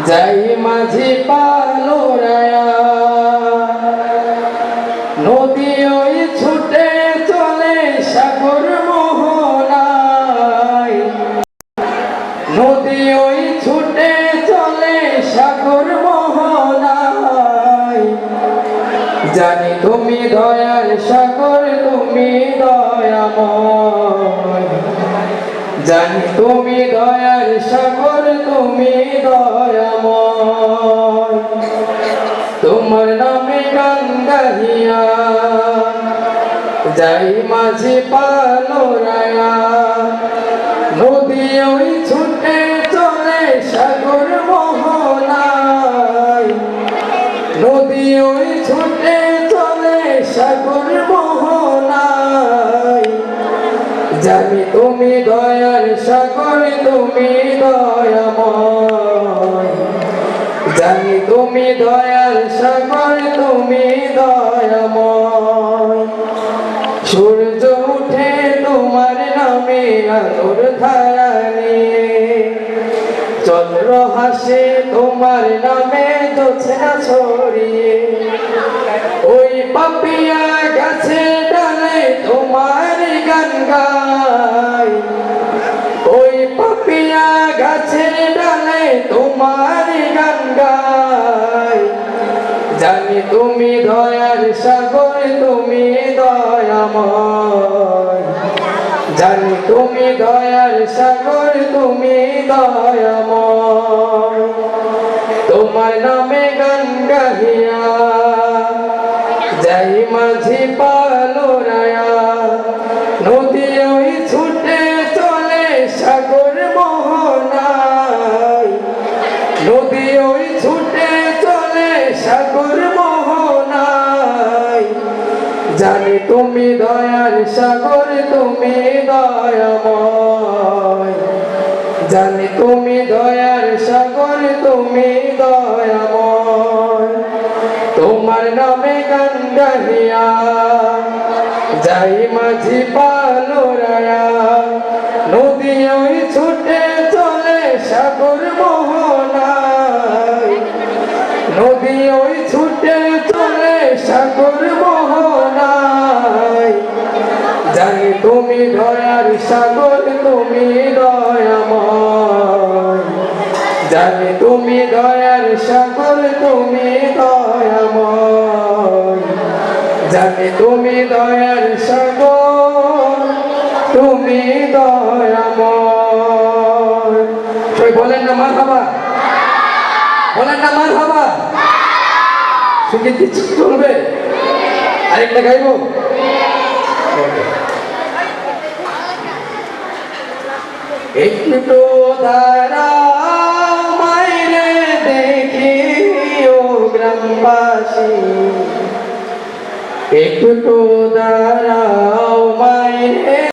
যাই মাঝি পালোরায়া নদী ওই ছুটে চলে সাগর মোহনায় নদী ওই ছুটে চলে সাগর মোহনায় জানি তুমি দয়ার সাগর তুমি দয়াময় জানি তুমি দয়ার সাগর তুমি দয়াময় তোমার নামে গান গাহিয়া যাই মাঝি পালোরায়া নদী ওই ছুটে চলে সাগর মোহনায় নদী ওই ছুটে চলে সাগর মোহনায় জানি তুমি দয়ার সাগর তুমি দয়াময় জানি তুমি দয়ার সাগর তুমি দয়াময় সূর্য উঠে তোমার নামে আলোর ধারা নিয়ে চন্দ্র হাসে তোমার নামে জোছনা ছড়িয়ে ওই পাপিয়া গাছে ডালে তোমার গান গায় ওই পাপিয়া গাছে ডালে তোমার গান গায় জানি তুমি দয়ার সাগর তুমি দয়াময় জানি তুমি দয়ার সাগর তুমি দয়াময় তোমার নামে গান গাহিয়া যাই মাঝি পালোরায়া নদী ওই ছুটে চলে সাগর মোহনায় নদী ওই ছুটে চলে সাগর মোহনায় জানি তুমি দয়ার সাগর তুমি দয়াময় জানি তুমি দয়ার সাগর তুমি দয়াময় তোমার নামে গান গাহিয়া যাই মাঝি পালোরায়া নদী ওই ছুটে চলে সাগর মোহনায় নদী ওই ছুটে চলে সাগর মোহনায় জানি তুমি দয়ার সাগর তুমি দয়াময় জানি তুমি দয়ার সাগর তুমি দয়াময় জানি তুমি দয়ার সাগর তুমি দয়াময় সবাই বলেন না মারহাবা বলেন না মারহাবা সঙ্গীত কি চলবে আরেকটা গাইব একটু ধারা মাইরে দেখি ও গ্রামবাসী একটু দাঁড়াও মাইরে